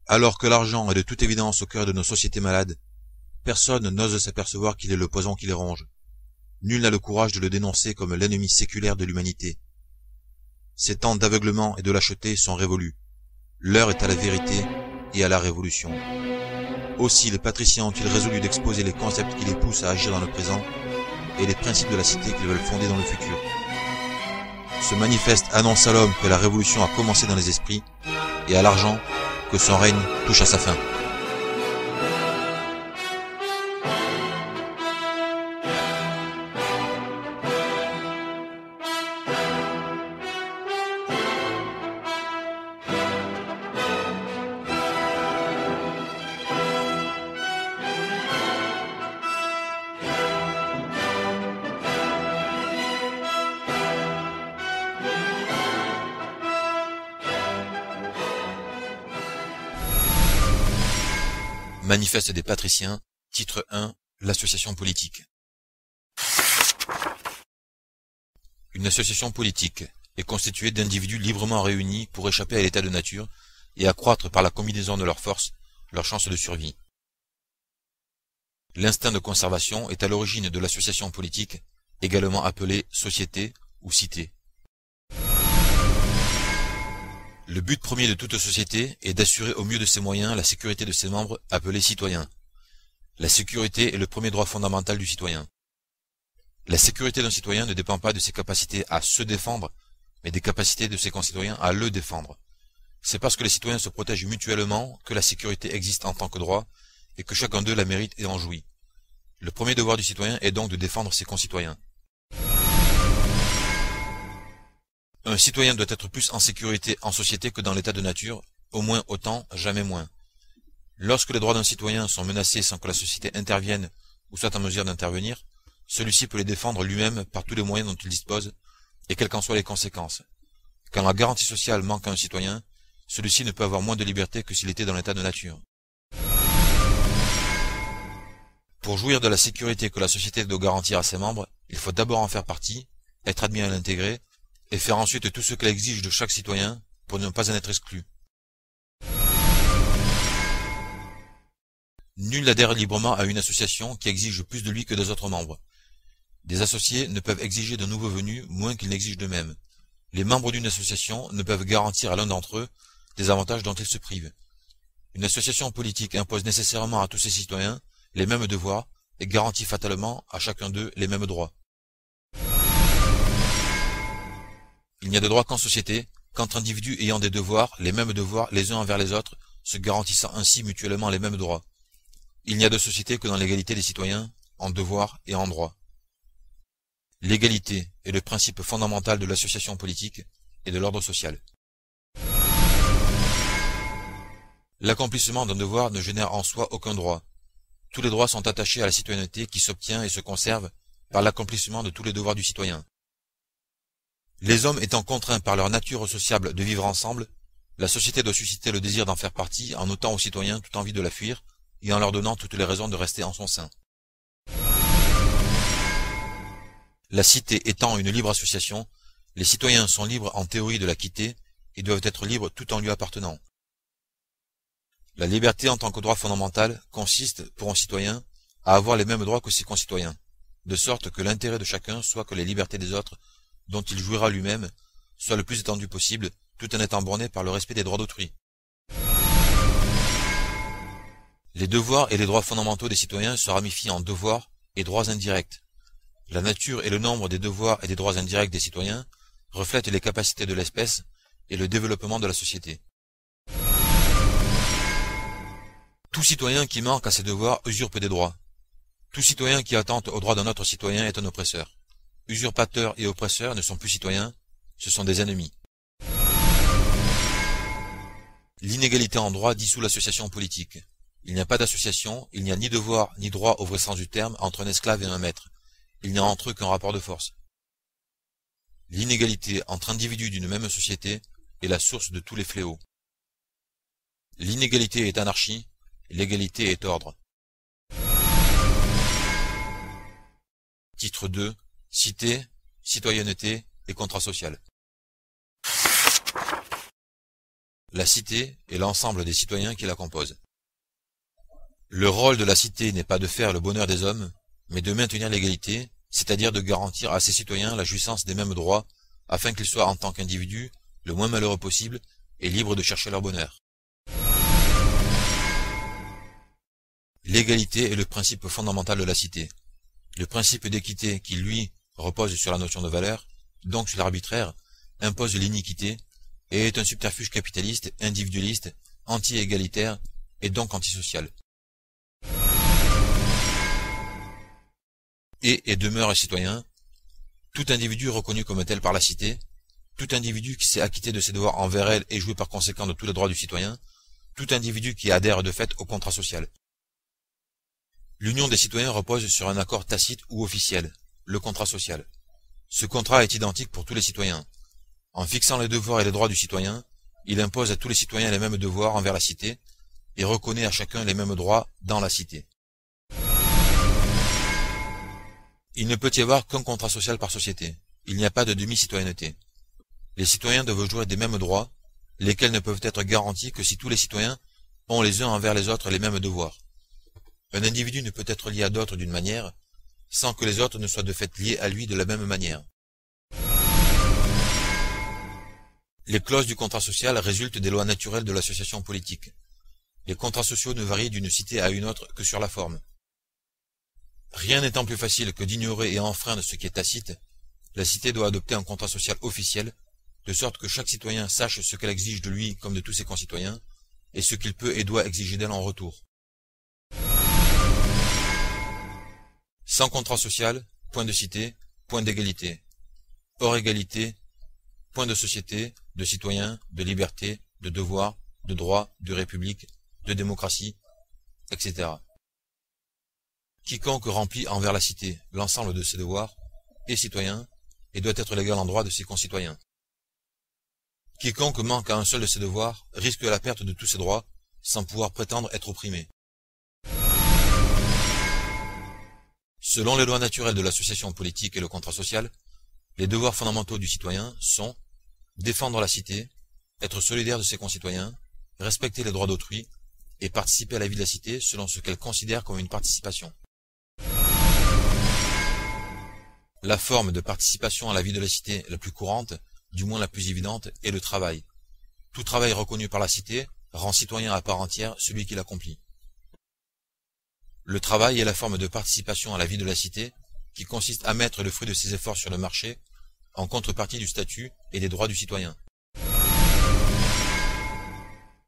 Alors que l'argent est de toute évidence au cœur de nos sociétés malades, personne n'ose s'apercevoir qu'il est le poison qui les ronge. Nul n'a le courage de le dénoncer comme l'ennemi séculaire de l'humanité. Ces temps d'aveuglement et de lâcheté sont révolus. L'heure est à la vérité et à la révolution. Aussi les patriciens ont-ils résolu d'exposer les concepts qui les poussent à agir dans le présent et les principes de la cité qu'ils veulent fonder dans le futur. Ce manifeste annonce à l'homme que la révolution a commencé dans les esprits et à l'argent que son règne touche à sa fin. Manifeste des patriciens, titre 1, l'association politique. Une association politique est constituée d'individus librement réunis pour échapper à l'état de nature et accroître par la combinaison de leurs forces leurs chances de survie. L'instinct de conservation est à l'origine de l'association politique, également appelée société ou cité. Le but premier de toute société est d'assurer au mieux de ses moyens la sécurité de ses membres appelés citoyens. La sécurité est le premier droit fondamental du citoyen. La sécurité d'un citoyen ne dépend pas de ses capacités à se défendre, mais des capacités de ses concitoyens à le défendre. C'est parce que les citoyens se protègent mutuellement que la sécurité existe en tant que droit et que chacun d'eux la mérite et en jouit. Le premier devoir du citoyen est donc de défendre ses concitoyens. Un citoyen doit être plus en sécurité en société que dans l'état de nature, au moins autant, jamais moins. Lorsque les droits d'un citoyen sont menacés sans que la société intervienne ou soit en mesure d'intervenir, celui-ci peut les défendre lui-même par tous les moyens dont il dispose, et quelles qu'en soient les conséquences. Quand la garantie sociale manque à un citoyen, celui-ci ne peut avoir moins de liberté que s'il était dans l'état de nature. Pour jouir de la sécurité que la société doit garantir à ses membres, il faut d'abord en faire partie, être admis à l'intégrer, et faire ensuite tout ce qu'elle exige de chaque citoyen pour ne pas en être exclu. Nul n'adhère librement à une association qui exige plus de lui que des autres membres. Des associés ne peuvent exiger de nouveaux venus moins qu'ils n'exigent d'eux-mêmes. Les membres d'une association ne peuvent garantir à l'un d'entre eux des avantages dont ils se privent. Une association politique impose nécessairement à tous ses citoyens les mêmes devoirs et garantit fatalement à chacun d'eux les mêmes droits. Il n'y a de droit qu'en société, qu'entre individus ayant des devoirs, les mêmes devoirs les uns envers les autres, se garantissant ainsi mutuellement les mêmes droits. Il n'y a de société que dans l'égalité des citoyens, en devoirs et en droits. L'égalité est le principe fondamental de l'association politique et de l'ordre social. L'accomplissement d'un devoir ne génère en soi aucun droit. Tous les droits sont attachés à la citoyenneté qui s'obtient et se conserve par l'accomplissement de tous les devoirs du citoyen. Les hommes étant contraints par leur nature sociable de vivre ensemble, la société doit susciter le désir d'en faire partie en ôtant aux citoyens toute envie de la fuir et en leur donnant toutes les raisons de rester en son sein. La cité étant une libre association, les citoyens sont libres en théorie de la quitter et doivent être libres tout en lui appartenant. La liberté en tant que droit fondamental consiste, pour un citoyen, à avoir les mêmes droits que ses concitoyens, de sorte que l'intérêt de chacun soit que les libertés des autres, dont il jouira lui-même, soient le plus étendues possible, tout en étant borné par le respect des droits d'autrui. Les devoirs et les droits fondamentaux des citoyens se ramifient en devoirs et droits indirects. La nature et le nombre des devoirs et des droits indirects des citoyens reflètent les capacités de l'espèce et le développement de la société. Tout citoyen qui manque à ses devoirs usurpe des droits. Tout citoyen qui attente aux droits d'un autre citoyen est un oppresseur. Usurpateurs et oppresseurs ne sont plus citoyens, ce sont des ennemis. L'inégalité en droit dissout l'association politique. Il n'y a pas d'association, il n'y a ni devoir ni droit au vrai sens du terme entre un esclave et un maître. Il n'y a entre eux qu'un rapport de force. L'inégalité entre individus d'une même société est la source de tous les fléaux. L'inégalité est anarchie, l'égalité est ordre. Titre 2. Cité, citoyenneté et contrat social. la cité et l'ensemble des citoyens qui la composent. Le rôle de la cité n'est pas de faire le bonheur des hommes, mais de maintenir l'égalité, c'est-à-dire de garantir à ses citoyens la jouissance des mêmes droits, afin qu'ils soient en tant qu'individus le moins malheureux possible et libres de chercher leur bonheur. L'égalité est le principe fondamental de la cité. Le principe d'équité qui, lui, repose sur la notion de valeur, donc sur l'arbitraire, impose l'iniquité, et est un subterfuge capitaliste, individualiste, anti-égalitaire, et donc antisocial. Et demeure citoyen, tout individu reconnu comme tel par la cité, tout individu qui s'est acquitté de ses devoirs envers elle et joué par conséquent de tous les droits du citoyen, tout individu qui adhère de fait au contrat social. L'union des citoyens repose sur un accord tacite ou officiel, le contrat social. Ce contrat est identique pour tous les citoyens. En fixant les devoirs et les droits du citoyen, il impose à tous les citoyens les mêmes devoirs envers la cité et reconnaît à chacun les mêmes droits dans la cité. Il ne peut y avoir qu'un contrat social par société. Il n'y a pas de demi-citoyenneté. Les citoyens doivent jouir des mêmes droits, lesquels ne peuvent être garantis que si tous les citoyens ont les uns envers les autres les mêmes devoirs. Un individu ne peut être lié à d'autres d'une manière, sans que les autres ne soient de fait liés à lui de la même manière. Les clauses du contrat social résultent des lois naturelles de l'association politique. Les contrats sociaux ne varient d'une cité à une autre que sur la forme. Rien n'étant plus facile que d'ignorer et enfreindre ce qui est tacite, la cité doit adopter un contrat social officiel, de sorte que chaque citoyen sache ce qu'elle exige de lui comme de tous ses concitoyens, et ce qu'il peut et doit exiger d'elle en retour. Sans contrat social, point de cité, point d'égalité. Hors égalité, point de société, de citoyens, de liberté, de devoir, de droit, de république, de démocratie, etc. Quiconque remplit envers la cité l'ensemble de ses devoirs est citoyen et doit être l'égal en droit de ses concitoyens. Quiconque manque à un seul de ses devoirs risque la perte de tous ses droits sans pouvoir prétendre être opprimé. Selon les lois naturelles de l'association politique et le contrat social, les devoirs fondamentaux du citoyen sont défendre la cité, être solidaire de ses concitoyens, respecter les droits d'autrui et participer à la vie de la cité selon ce qu'elle considère comme une participation. La forme de participation à la vie de la cité la plus courante, du moins la plus évidente, est le travail. Tout travail reconnu par la cité rend citoyen à part entière celui qui l'accomplit. Le travail est la forme de participation à la vie de la cité qui consiste à mettre le fruit de ses efforts sur le marché en contrepartie du statut et des droits du citoyen.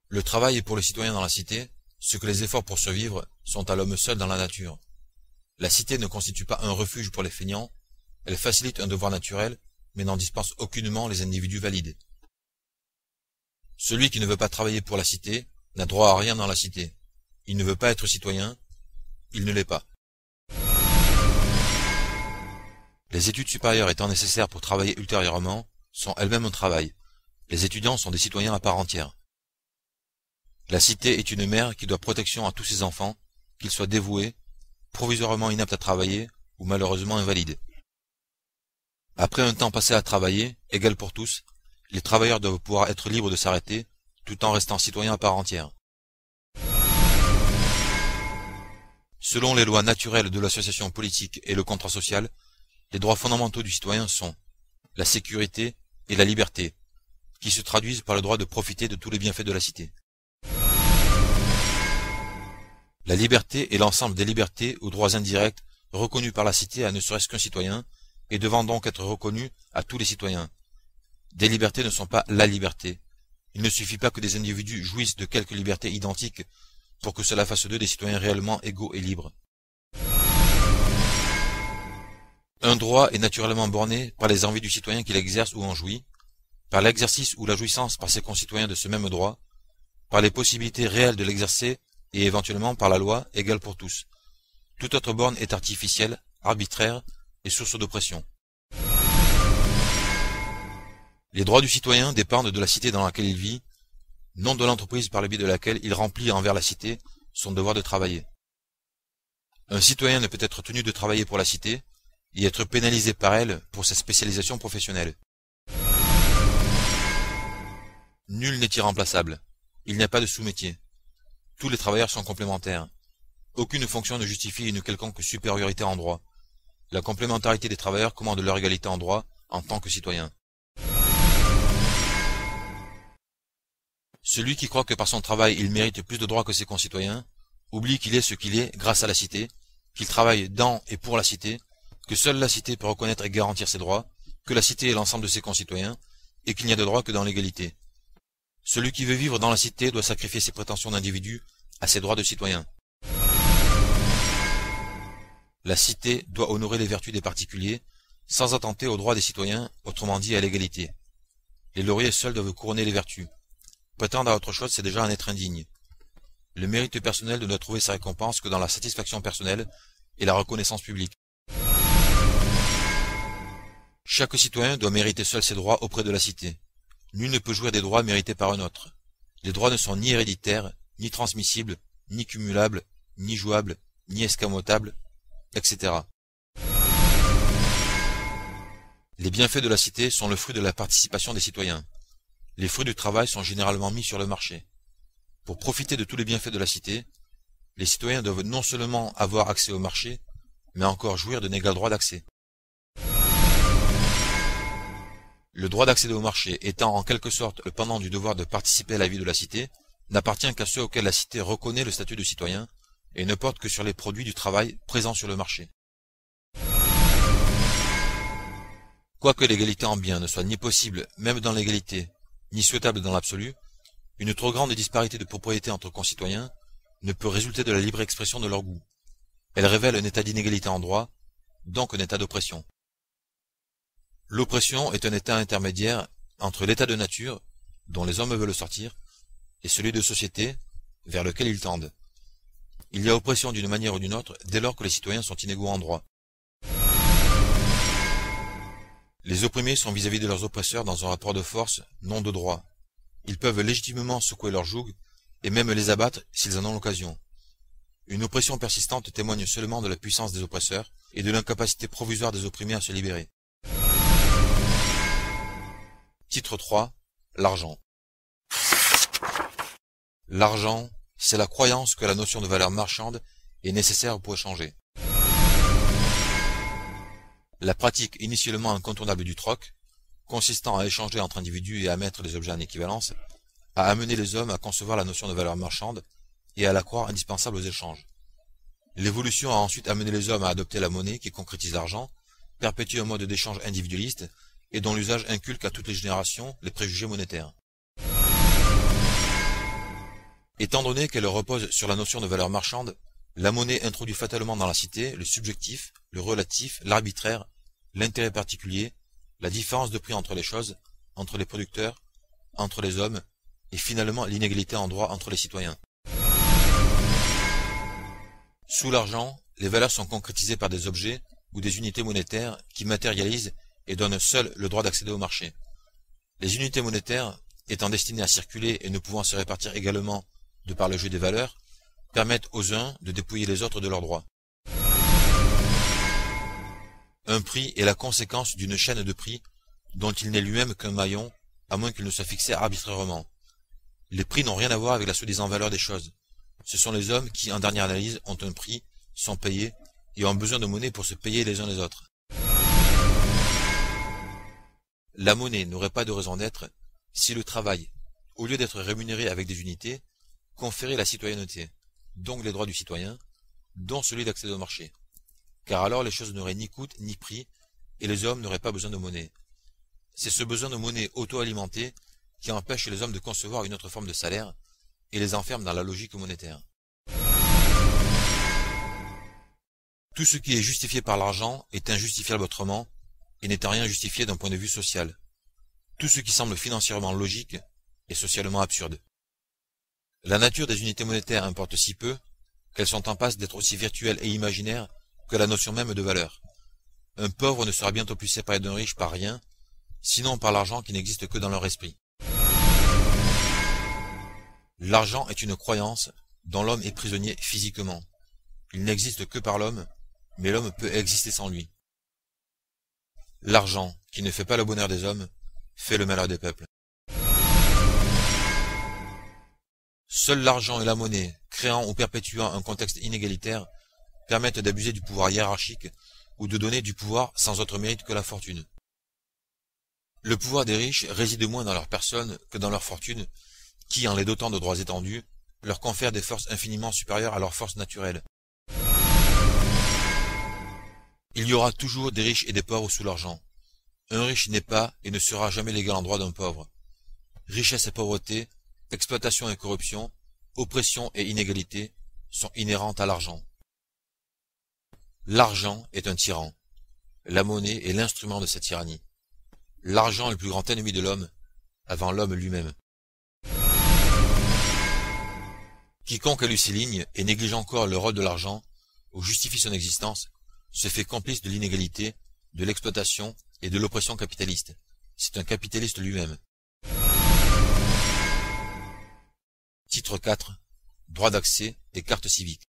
Le travail est pour le citoyen dans la cité ce que les efforts pour survivre sont à l'homme seul dans la nature. La cité ne constitue pas un refuge pour les feignants, elle facilite un devoir naturel, mais n'en dispense aucunement les individus valides. Celui qui ne veut pas travailler pour la cité n'a droit à rien dans la cité. Il ne veut pas être citoyen, il ne l'est pas. Les études supérieures étant nécessaires pour travailler ultérieurement sont elles-mêmes un travail. Les étudiants sont des citoyens à part entière. La cité est une mère qui doit protection à tous ses enfants, qu'ils soient dévoués, provisoirement inaptes à travailler ou malheureusement invalides. Après un temps passé à travailler, égal pour tous, les travailleurs doivent pouvoir être libres de s'arrêter, tout en restant citoyens à part entière. Selon les lois naturelles de l'association politique et le contrat social, les droits fondamentaux du citoyen sont la sécurité et la liberté, qui se traduisent par le droit de profiter de tous les bienfaits de la cité. La liberté est l'ensemble des libertés ou droits indirects reconnus par la cité à ne serait-ce qu'un citoyen, et devant donc être reconnus à tous les citoyens. Des libertés ne sont pas la liberté. Il ne suffit pas que des individus jouissent de quelques libertés identiques pour que cela fasse d'eux des citoyens réellement égaux et libres. Un droit est naturellement borné par les envies du citoyen qu'il exerce ou en jouit, par l'exercice ou la jouissance par ses concitoyens de ce même droit, par les possibilités réelles de l'exercer et éventuellement par la loi égale pour tous. Toute autre borne est artificielle, arbitraire et source d'oppression. Les droits du citoyen dépendent de la cité dans laquelle il vit, non de l'entreprise par le biais de laquelle il remplit envers la cité son devoir de travailler. Un citoyen ne peut être tenu de travailler pour la cité et être pénalisé par elle pour sa spécialisation professionnelle. Nul n'est irremplaçable. Il n'y a pas de sous-métier. Tous les travailleurs sont complémentaires. Aucune fonction ne justifie une quelconque supériorité en droit. La complémentarité des travailleurs commande leur égalité en droit en tant que citoyens. Celui qui croit que par son travail il mérite plus de droits que ses concitoyens, oublie qu'il est ce qu'il est grâce à la cité, qu'il travaille dans et pour la cité, que seule la cité peut reconnaître et garantir ses droits, que la cité est l'ensemble de ses concitoyens, et qu'il n'y a de droit que dans l'égalité. Celui qui veut vivre dans la cité doit sacrifier ses prétentions d'individu à ses droits de citoyen. La cité doit honorer les vertus des particuliers, sans attenter aux droits des citoyens, autrement dit à l'égalité. Les lauriers seuls doivent couronner les vertus. Prétendre à autre chose, c'est déjà en être indigne. Le mérite personnel ne doit trouver sa récompense que dans la satisfaction personnelle et la reconnaissance publique. Chaque citoyen doit mériter seul ses droits auprès de la cité. Nul ne peut jouir des droits mérités par un autre. Les droits ne sont ni héréditaires, ni transmissibles, ni cumulables, ni jouables, ni escamotables, etc. Les bienfaits de la cité sont le fruit de la participation des citoyens. Les fruits du travail sont généralement mis sur le marché. Pour profiter de tous les bienfaits de la cité, les citoyens doivent non seulement avoir accès au marché, mais encore jouir d'un égal droit d'accès. Le droit d'accéder au marché étant en quelque sorte le pendant du devoir de participer à la vie de la cité, n'appartient qu'à ceux auxquels la cité reconnaît le statut de citoyen et ne porte que sur les produits du travail présents sur le marché. Quoique l'égalité en bien ne soit ni possible, même dans l'égalité, ni souhaitable dans l'absolu, une trop grande disparité de propriété entre concitoyens ne peut résulter de la libre expression de leur goût. Elle révèle un état d'inégalité en droit, donc un état d'oppression. L'oppression est un état intermédiaire entre l'état de nature, dont les hommes veulent sortir, et celui de société, vers lequel ils tendent. Il y a oppression d'une manière ou d'une autre dès lors que les citoyens sont inégaux en droit. Les opprimés sont vis-à-vis de leurs oppresseurs dans un rapport de force, non de droit. Ils peuvent légitimement secouer leur joug et même les abattre s'ils en ont l'occasion. Une oppression persistante témoigne seulement de la puissance des oppresseurs et de l'incapacité provisoire des opprimés à se libérer. Titre 3. L'argent. L'argent, c'est la croyance que la notion de valeur marchande est nécessaire pour échanger. La pratique initialement incontournable du troc, consistant à échanger entre individus et à mettre les objets en équivalence, a amené les hommes à concevoir la notion de valeur marchande et à la croire indispensable aux échanges. L'évolution a ensuite amené les hommes à adopter la monnaie qui concrétise l'argent, perpétue un mode d'échange individualiste et dont l'usage inculque à toutes les générations les préjugés monétaires. Étant donné qu'elle repose sur la notion de valeur marchande, la monnaie introduit fatalement dans la cité le subjectif, le relatif, l'arbitraire, l'intérêt particulier, la différence de prix entre les choses, entre les producteurs, entre les hommes, et finalement l'inégalité en droit entre les citoyens. Sous l'argent, les valeurs sont concrétisées par des objets ou des unités monétaires qui matérialisent et donnent seuls le droit d'accéder au marché. Les unités monétaires, étant destinées à circuler et ne pouvant se répartir également de par le jeu des valeurs, permettent aux uns de dépouiller les autres de leurs droits. Un prix est la conséquence d'une chaîne de prix dont il n'est lui-même qu'un maillon, à moins qu'il ne soit fixé arbitrairement. Les prix n'ont rien à voir avec la soi-disant valeur des choses. Ce sont les hommes qui, en dernière analyse, ont un prix, sont payés et ont besoin de monnaie pour se payer les uns les autres. La monnaie n'aurait pas de raison d'être si le travail, au lieu d'être rémunéré avec des unités, conférait la citoyenneté, donc les droits du citoyen, dont celui d'accéder au marché. Car alors les choses n'auraient ni coût ni prix, et les hommes n'auraient pas besoin de monnaie. C'est ce besoin de monnaie auto-alimentée qui empêche les hommes de concevoir une autre forme de salaire, et les enferme dans la logique monétaire. Tout ce qui est justifié par l'argent est injustifiable autrement, et n'est en rien justifié d'un point de vue social. Tout ce qui semble financièrement logique est socialement absurde. La nature des unités monétaires importe si peu qu'elles sont en passe d'être aussi virtuelles et imaginaires que la notion même de valeur. Un pauvre ne sera bientôt plus séparé d'un riche par rien, sinon par l'argent qui n'existe que dans leur esprit. L'argent est une croyance dont l'homme est prisonnier physiquement. Il n'existe que par l'homme, mais l'homme peut exister sans lui. L'argent, qui ne fait pas le bonheur des hommes, fait le malheur des peuples. Seul l'argent et la monnaie, créant ou perpétuant un contexte inégalitaire, permettent d'abuser du pouvoir hiérarchique ou de donner du pouvoir sans autre mérite que la fortune. Le pouvoir des riches réside moins dans leur personne que dans leur fortune, qui, en les dotant de droits étendus, leur confère des forces infiniment supérieures à leurs forces naturelles. Il y aura toujours des riches et des pauvres sous l'argent. Un riche n'est pas et ne sera jamais l'égal en droit d'un pauvre. Richesse et pauvreté, exploitation et corruption, oppression et inégalité sont inhérentes à l'argent. L'argent est un tyran. La monnaie est l'instrument de cette tyrannie. L'argent est le plus grand ennemi de l'homme, avant l'homme lui-même. Quiconque a lu ces lignes et néglige encore le rôle de l'argent, ou justifie son existence, se fait complice de l'inégalité, de l'exploitation et de l'oppression capitaliste. C'est un capitaliste lui-même. Titre 4. Droit d'accès et carte civique.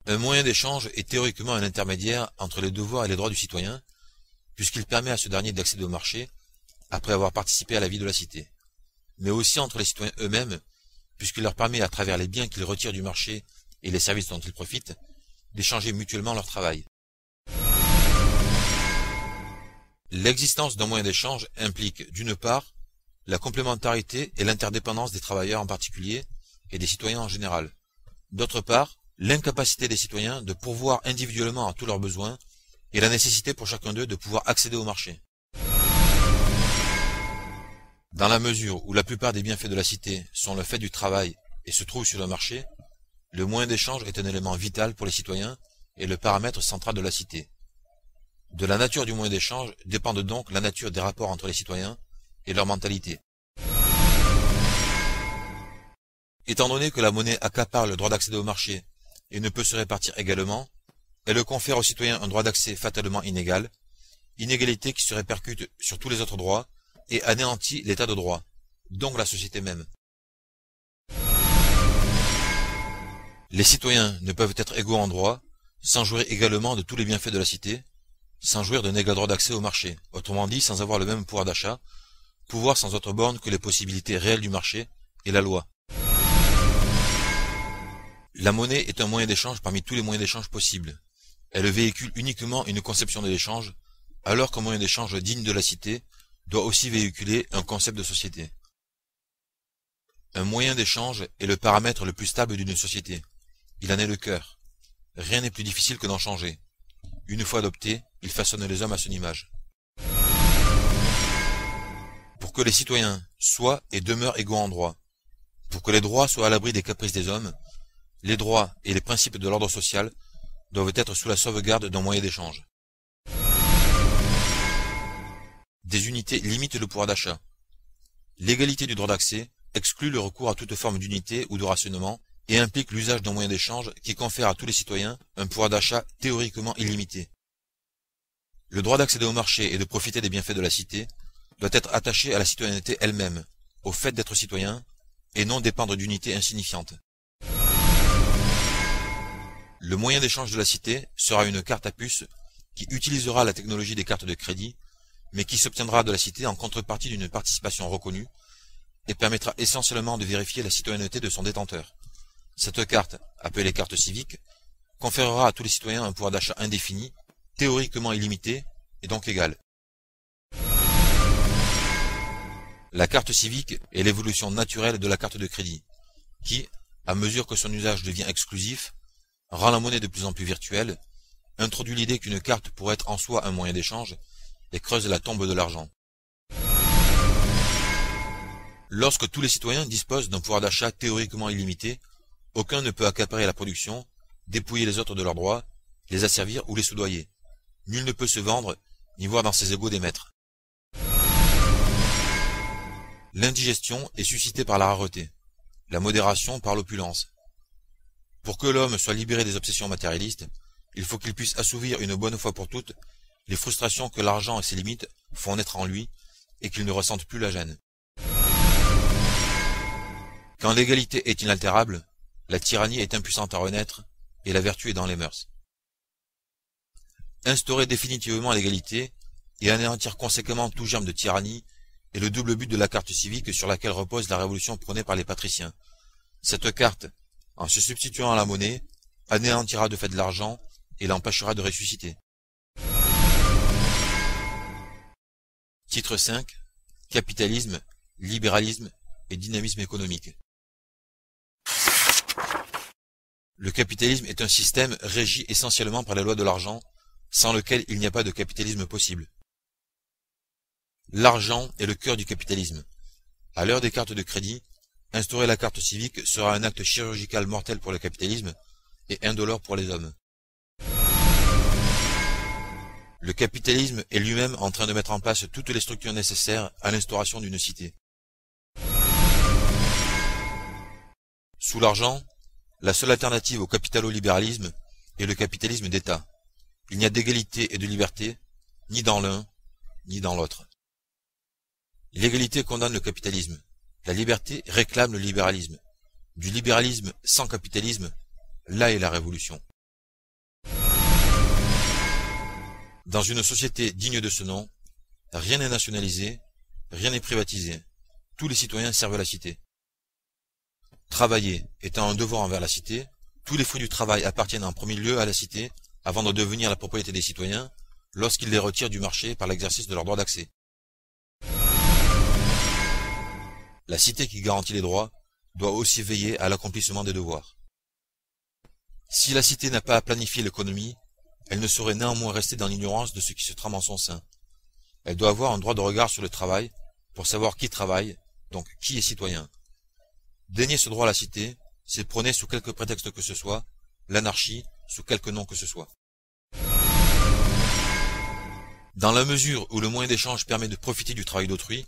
Un moyen d'échange est théoriquement un intermédiaire entre les devoirs et les droits du citoyen, puisqu'il permet à ce dernier d'accéder au marché, après avoir participé à la vie de la cité, mais aussi entre les citoyens eux-mêmes, puisqu'il leur permet, à travers les biens qu'ils retirent du marché et les services dont ils profitent, d'échanger mutuellement leur travail. L'existence d'un moyen d'échange implique, d'une part, la complémentarité et l'interdépendance des travailleurs en particulier et des citoyens en général. D'autre part, l'incapacité des citoyens de pourvoir individuellement à tous leurs besoins et la nécessité pour chacun d'eux de pouvoir accéder au marché. Dans la mesure où la plupart des bienfaits de la cité sont le fait du travail et se trouvent sur le marché, le moyen d'échange est un élément vital pour les citoyens et le paramètre central de la cité. De la nature du moyen d'échange dépendent donc la nature des rapports entre les citoyens et leur mentalité. Étant donné que la monnaie accapare le droit d'accéder au marché et ne peut se répartir également, elle confère aux citoyens un droit d'accès fatalement inégal, inégalité qui se répercute sur tous les autres droits et anéantit l'état de droit, donc la société même. Les citoyens ne peuvent être égaux en droit, sans jouir également de tous les bienfaits de la cité, sans jouir d'un égal droit d'accès au marché, autrement dit sans avoir le même pouvoir d'achat, pouvoir sans autre borne que les possibilités réelles du marché et la loi. La monnaie est un moyen d'échange parmi tous les moyens d'échange possibles. Elle véhicule uniquement une conception de l'échange, alors qu'un moyen d'échange digne de la cité doit aussi véhiculer un concept de société. Un moyen d'échange est le paramètre le plus stable d'une société. Il en est le cœur. Rien n'est plus difficile que d'en changer. Une fois adopté, il façonne les hommes à son image. Pour que les citoyens soient et demeurent égaux en droit, pour que les droits soient à l'abri des caprices des hommes, les droits et les principes de l'ordre social doivent être sous la sauvegarde d'un moyen d'échange. Des unités limitent le pouvoir d'achat. L'égalité du droit d'accès exclut le recours à toute forme d'unité ou de rationnement et implique l'usage d'un moyen d'échange qui confère à tous les citoyens un pouvoir d'achat théoriquement illimité. Le droit d'accéder au marché et de profiter des bienfaits de la cité doit être attaché à la citoyenneté elle-même, au fait d'être citoyen, et non dépendre d'unités insignifiantes. Le moyen d'échange de la cité sera une carte à puce qui utilisera la technologie des cartes de crédit, mais qui s'obtiendra de la cité en contrepartie d'une participation reconnue et permettra essentiellement de vérifier la citoyenneté de son détenteur. Cette carte, appelée carte civique, conférera à tous les citoyens un pouvoir d'achat indéfini, théoriquement illimité et donc égal. La carte civique est l'évolution naturelle de la carte de crédit, qui, à mesure que son usage devient exclusif, rend la monnaie de plus en plus virtuelle, introduit l'idée qu'une carte pourrait être en soi un moyen d'échange, et creuse la tombe de l'argent. Lorsque tous les citoyens disposent d'un pouvoir d'achat théoriquement illimité, aucun ne peut accaparer la production, dépouiller les autres de leurs droits, les asservir ou les soudoyer. Nul ne peut se vendre, ni voir dans ses égaux des maîtres. L'indigestion est suscitée par la rareté, la modération par l'opulence. Pour que l'homme soit libéré des obsessions matérialistes, il faut qu'il puisse assouvir une bonne fois pour toutes les frustrations que l'argent et ses limites font naître en lui et qu'il ne ressente plus la gêne. Quand l'égalité est inaltérable, la tyrannie est impuissante à renaître et la vertu est dans les mœurs. Instaurer définitivement l'égalité et anéantir conséquemment tout germe de tyrannie est le double but de la carte civique sur laquelle repose la révolution prônée par les patriciens. Cette carte, en se substituant à la monnaie, anéantira de fait l'argent et l'empêchera de ressusciter. Titre 5. Capitalisme, libéralisme et dynamisme économique. Le capitalisme est un système régi essentiellement par les lois de l'argent, sans lequel il n'y a pas de capitalisme possible. L'argent est le cœur du capitalisme. À l'heure des cartes de crédit, instaurer la carte civique sera un acte chirurgical mortel pour le capitalisme et indolore pour les hommes. Le capitalisme est lui-même en train de mettre en place toutes les structures nécessaires à l'instauration d'une cité. Sous l'argent, la seule alternative au capitalo-libéralisme est le capitalisme d'État. Il n'y a d'égalité et de liberté, ni dans l'un, ni dans l'autre. L'égalité condamne le capitalisme. La liberté réclame le libéralisme. Du libéralisme sans capitalisme, là est la révolution. Dans une société digne de ce nom, rien n'est nationalisé, rien n'est privatisé. Tous les citoyens servent la cité. Travailler étant un devoir envers la cité, tous les fruits du travail appartiennent en premier lieu à la cité avant de devenir la propriété des citoyens lorsqu'ils les retirent du marché par l'exercice de leur droit d'accès. La cité qui garantit les droits doit aussi veiller à l'accomplissement des devoirs. Si la cité n'a pas à planifier l'économie, elle ne saurait néanmoins rester dans l'ignorance de ce qui se trame en son sein. Elle doit avoir un droit de regard sur le travail pour savoir qui travaille, donc qui est citoyen. Dénier ce droit à la cité, c'est prôner sous quelque prétexte que ce soit l'anarchie sous quelque nom que ce soit. Dans la mesure où le moyen d'échange permet de profiter du travail d'autrui,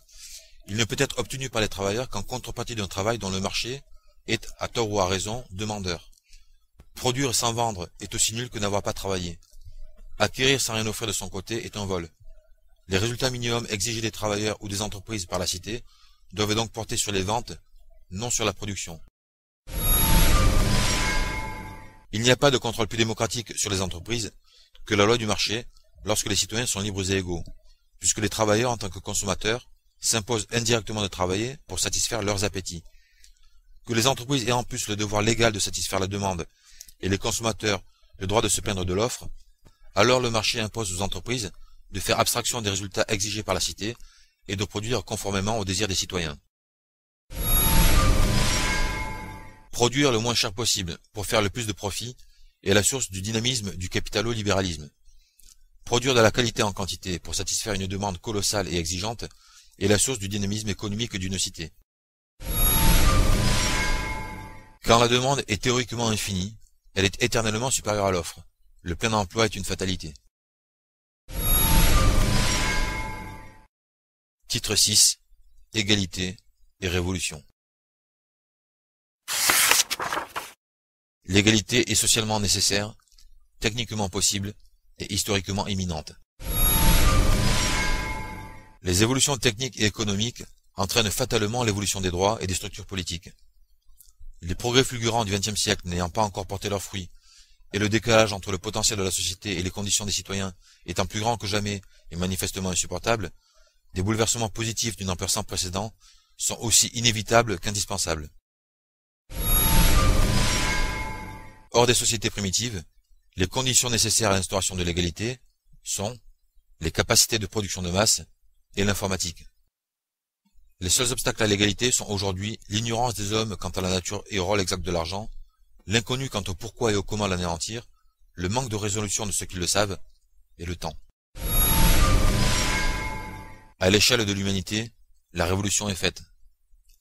il ne peut être obtenu par les travailleurs qu'en contrepartie d'un travail dont le marché est, à tort ou à raison, demandeur. Produire sans vendre est aussi nul que n'avoir pas travaillé. Acquérir sans rien offrir de son côté est un vol. Les résultats minimums exigés des travailleurs ou des entreprises par la cité doivent donc porter sur les ventes, non sur la production. Il n'y a pas de contrôle plus démocratique sur les entreprises que la loi du marché lorsque les citoyens sont libres et égaux, puisque les travailleurs en tant que consommateurs s'imposent indirectement de travailler pour satisfaire leurs appétits. Que les entreprises aient en plus le devoir légal de satisfaire la demande et les consommateurs le droit de se plaindre de l'offre, alors le marché impose aux entreprises de faire abstraction des résultats exigés par la cité et de produire conformément aux désirs des citoyens. Produire le moins cher possible pour faire le plus de profit est la source du dynamisme du capitalo-libéralisme. Produire de la qualité en quantité pour satisfaire une demande colossale et exigeante est la source du dynamisme économique d'une cité. Quand la demande est théoriquement infinie, elle est éternellement supérieure à l'offre. Le plein emploi est une fatalité. Titre 6. Égalité et révolution. L'égalité est socialement nécessaire, techniquement possible et historiquement imminente. Les évolutions techniques et économiques entraînent fatalement l'évolution des droits et des structures politiques. Les progrès fulgurants du XXe siècle n'ayant pas encore porté leurs fruits, et le décalage entre le potentiel de la société et les conditions des citoyens étant plus grand que jamais et manifestement insupportable, des bouleversements positifs d'une ampleur sans précédent sont aussi inévitables qu'indispensables. Hors des sociétés primitives, les conditions nécessaires à l'instauration de l'égalité sont les capacités de production de masse et l'informatique. Les seuls obstacles à l'égalité sont aujourd'hui l'ignorance des hommes quant à la nature et au rôle exact de l'argent, l'inconnu quant au pourquoi et au comment l'anéantir, le manque de résolution de ceux qui le savent, et le temps. À l'échelle de l'humanité, la révolution est faite.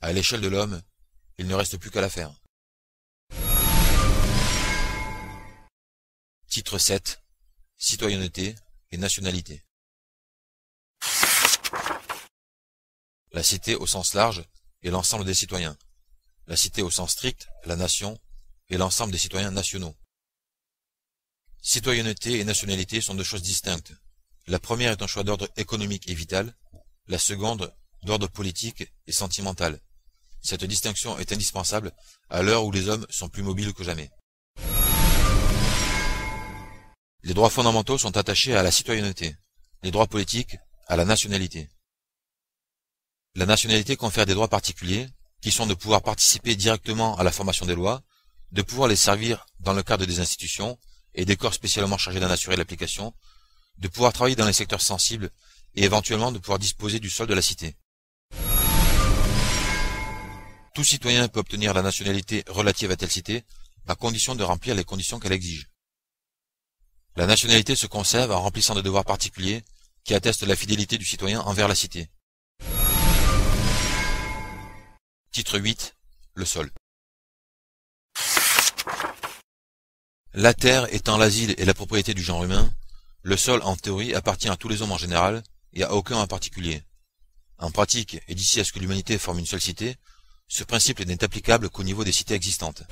À l'échelle de l'homme, il ne reste plus qu'à la faire. Titre 7. Citoyenneté et nationalité. La cité au sens large est l'ensemble des citoyens. La cité au sens strict, la nation, est l'ensemble des citoyens nationaux. Citoyenneté et nationalité sont deux choses distinctes. La première est un choix d'ordre économique et vital, la seconde d'ordre politique et sentimental. Cette distinction est indispensable à l'heure où les hommes sont plus mobiles que jamais. Les droits fondamentaux sont attachés à la citoyenneté, les droits politiques à la nationalité. La nationalité confère des droits particuliers, qui sont de pouvoir participer directement à la formation des lois, de pouvoir les servir dans le cadre des institutions et des corps spécialement chargés d'en assurer l'application, de pouvoir travailler dans les secteurs sensibles et éventuellement de pouvoir disposer du sol de la cité. Tout citoyen peut obtenir la nationalité relative à telle cité, à condition de remplir les conditions qu'elle exige. La nationalité se conserve en remplissant des devoirs particuliers qui attestent la fidélité du citoyen envers la cité. Titre 8. Le sol. La terre étant l'asile et la propriété du genre humain, le sol en théorie appartient à tous les hommes en général et à aucun en particulier. En pratique, et d'ici à ce que l'humanité forme une seule cité, ce principe n'est applicable qu'au niveau des cités existantes.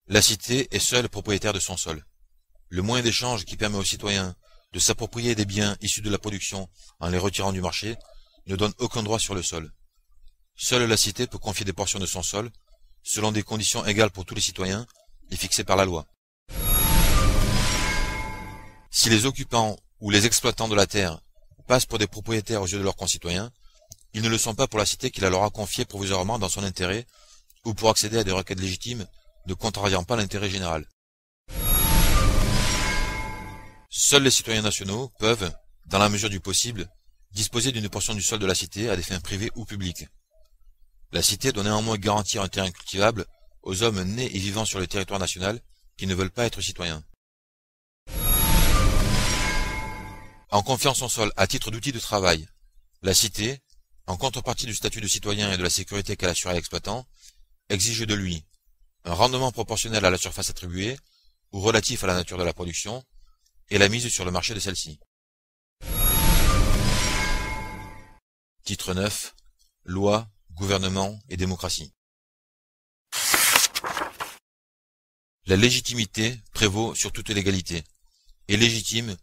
La cité est seule propriétaire de son sol. Le moyen d'échange qui permet aux citoyens de s'approprier des biens issus de la production en les retirant du marché ne donne aucun droit sur le sol. Seule la cité peut confier des portions de son sol, selon des conditions égales pour tous les citoyens et fixées par la loi. Si les occupants ou les exploitants de la terre passent pour des propriétaires aux yeux de leurs concitoyens, ils ne le sont pas pour la cité qui la leur a confiée provisoirement dans son intérêt ou pour accéder à des requêtes légitimes ne contrariant pas l'intérêt général. Seuls les citoyens nationaux peuvent, dans la mesure du possible, disposer d'une portion du sol de la cité à des fins privées ou publiques. La cité doit néanmoins garantir un terrain cultivable aux hommes nés et vivant sur le territoire national qui ne veulent pas être citoyens. En confiant son sol à titre d'outil de travail, la cité, en contrepartie du statut de citoyen et de la sécurité qu'elle assure à l'exploitant, exige de lui un rendement proportionnel à la surface attribuée ou relatif à la nature de la production et la mise sur le marché de celle-ci. Titre 9. Loi, gouvernement et démocratie. La légitimité prévaut sur toute légalité, et légitime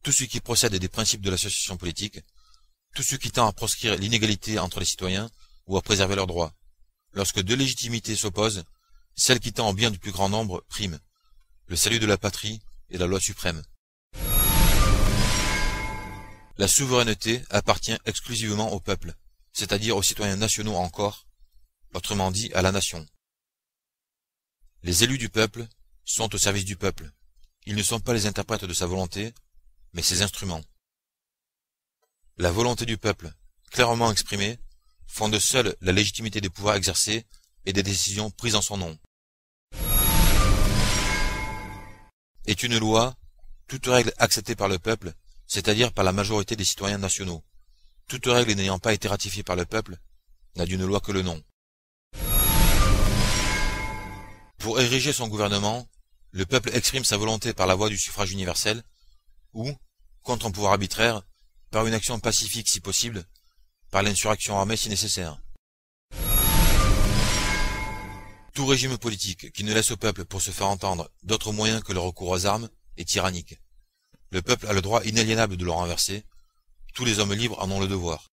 tout ce qui procède des principes de l'association politique, tout ce qui tend à proscrire l'inégalité entre les citoyens ou à préserver leurs droits. Lorsque deux légitimités s'opposent, celle qui tend au bien du plus grand nombre prime, le salut de la patrie et la loi suprême. La souveraineté appartient exclusivement au peuple, c'est-à-dire aux citoyens nationaux encore, autrement dit à la nation. Les élus du peuple sont au service du peuple. Ils ne sont pas les interprètes de sa volonté, mais ses instruments. La volonté du peuple, clairement exprimée, fonde seule la légitimité des pouvoirs exercés et des décisions prises en son nom. Est une loi, toute règle acceptée par le peuple, c'est-à-dire par la majorité des citoyens nationaux. Toute règle n'ayant pas été ratifiée par le peuple n'a d'une loi que le nom. Pour ériger son gouvernement, le peuple exprime sa volonté par la voie du suffrage universel ou, contre un pouvoir arbitraire, par une action pacifique si possible, par l'insurrection armée si nécessaire. Tout régime politique qui ne laisse au peuple pour se faire entendre d'autres moyens que le recours aux armes est tyrannique. Le peuple a le droit inaliénable de le renverser. Tous les hommes libres en ont le devoir.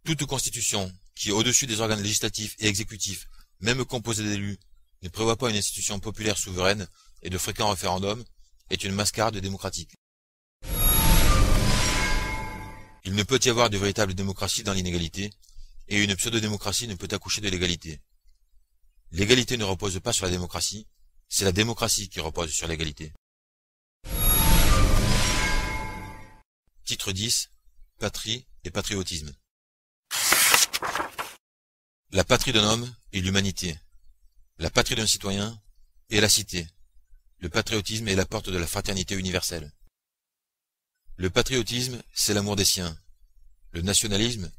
Toute constitution qui, au-dessus des organes législatifs et exécutifs, même composés d'élus, ne prévoit pas une institution populaire souveraine et de fréquents référendums, est une mascarade démocratique. Il ne peut y avoir de véritable démocratie dans l'inégalité, et une pseudo-démocratie ne peut accoucher de l'égalité. L'égalité ne repose pas sur la démocratie, c'est la démocratie qui repose sur l'égalité. Titre 10. Patrie et patriotisme. La patrie d'un homme est l'humanité. La patrie d'un citoyen est la cité. Le patriotisme est la porte de la fraternité universelle. Le patriotisme, c'est l'amour des siens. Le nationalisme,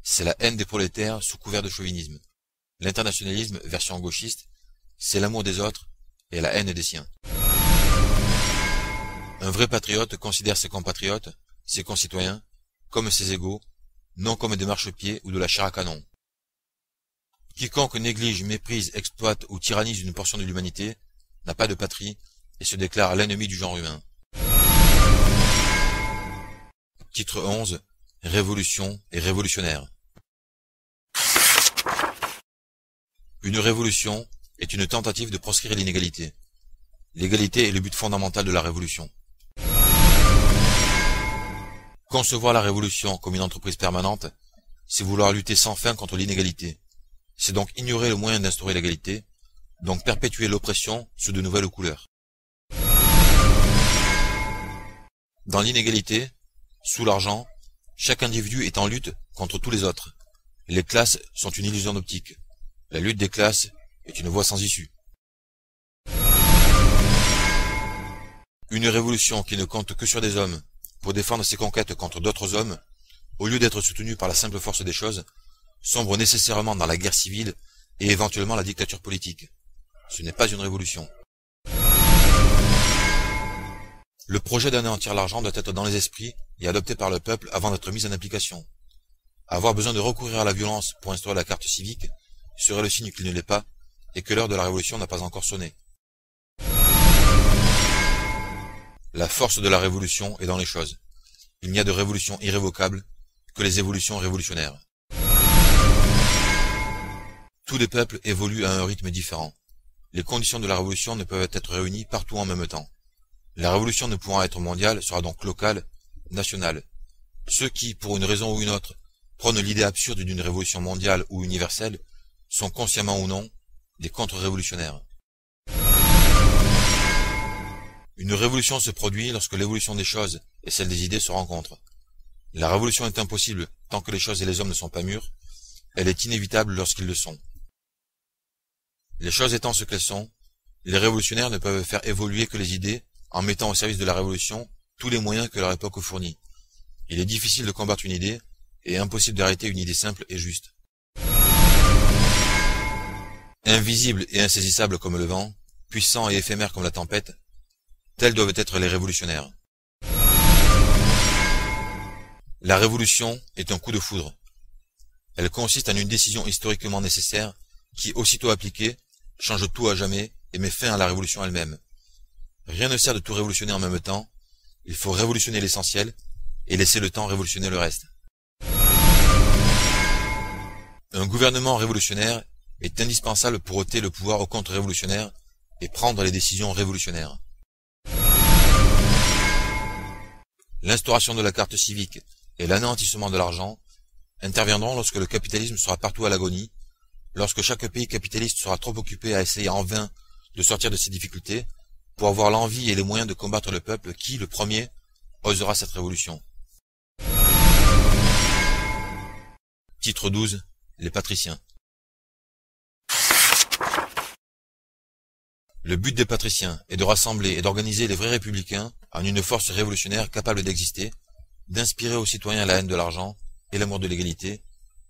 c'est la haine des prolétaires sous couvert de chauvinisme. L'internationalisme, version gauchiste, c'est l'amour des autres et la haine des siens. Un vrai patriote considère ses compatriotes, ses concitoyens, comme ses égaux, non comme des marchepieds ou de la chair à canon. Quiconque néglige, méprise, exploite ou tyrannise une portion de l'humanité n'a pas de patrie et se déclare l'ennemi du genre humain. Titre 11. Révolution et révolutionnaire. Une révolution est une tentative de proscrire l'inégalité. L'égalité est le but fondamental de la révolution. Concevoir la révolution comme une entreprise permanente, c'est vouloir lutter sans fin contre l'inégalité. C'est donc ignorer le moyen d'instaurer l'égalité, donc perpétuer l'oppression sous de nouvelles couleurs. Dans l'inégalité, sous l'argent, chaque individu est en lutte contre tous les autres. Les classes sont une illusion d'optique. La lutte des classes est une voie sans issue. Une révolution qui ne compte que sur des hommes pour défendre ses conquêtes contre d'autres hommes, au lieu d'être soutenue par la simple force des choses, sombre nécessairement dans la guerre civile et éventuellement la dictature politique. Ce n'est pas une révolution. Le projet d'anéantir l'argent doit être dans les esprits et adopté par le peuple avant d'être mis en application. Avoir besoin de recourir à la violence pour instaurer la carte civique serait le signe qu'il ne l'est pas et que l'heure de la révolution n'a pas encore sonné. La force de la révolution est dans les choses. Il n'y a de révolution irrévocable que les évolutions révolutionnaires. Tous les peuples évoluent à un rythme différent. Les conditions de la révolution ne peuvent être réunies partout en même temps. La révolution ne pouvant être mondiale sera donc locale, nationale. Ceux qui, pour une raison ou une autre, prônent l'idée absurde d'une révolution mondiale ou universelle sont consciemment ou non des contre-révolutionnaires. Une révolution se produit lorsque l'évolution des choses et celle des idées se rencontrent. La révolution est impossible tant que les choses et les hommes ne sont pas mûrs, elle est inévitable lorsqu'ils le sont. Les choses étant ce qu'elles sont, les révolutionnaires ne peuvent faire évoluer que les idées en mettant au service de la révolution tous les moyens que leur époque fournit. Il est difficile de combattre une idée et impossible d'arrêter une idée simple et juste. Invisibles et insaisissables comme le vent, puissants et éphémères comme la tempête, tels doivent être les révolutionnaires. La révolution est un coup de foudre. Elle consiste en une décision historiquement nécessaire qui, aussitôt appliquée, change tout à jamais et met fin à la révolution elle-même. Rien ne sert de tout révolutionner en même temps, il faut révolutionner l'essentiel et laisser le temps révolutionner le reste. Un gouvernement révolutionnaire est indispensable pour ôter le pouvoir aux contre-révolutionnaires et prendre les décisions révolutionnaires. L'instauration de la carte civique et l'anéantissement de l'argent interviendront lorsque le capitalisme sera partout à l'agonie, lorsque chaque pays capitaliste sera trop occupé à essayer en vain de sortir de ses difficultés pour avoir l'envie et les moyens de combattre le peuple qui, le premier, osera cette révolution. Titre 12. Les patriciens. Le but des patriciens est de rassembler et d'organiser les vrais républicains en une force révolutionnaire capable d'exister, d'inspirer aux citoyens la haine de l'argent et l'amour de l'égalité,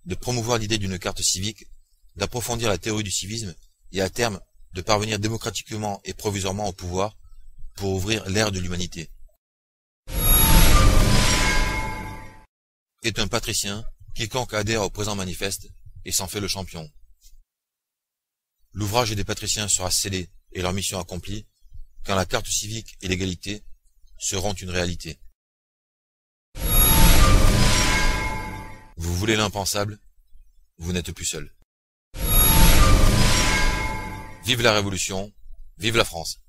de promouvoir l'idée d'une carte civique, d'approfondir la théorie du civisme et à terme de parvenir démocratiquement et provisoirement au pouvoir pour ouvrir l'ère de l'humanité. Est un patricien quiconque adhère au présent manifeste et s'en fait le champion. L'ouvrage des patriciens sera scellé et leur mission accomplie quand la carte civique et l'égalité seront une réalité. Vous voulez l'impensable, vous n'êtes plus seul. Vive la Révolution, vive la France!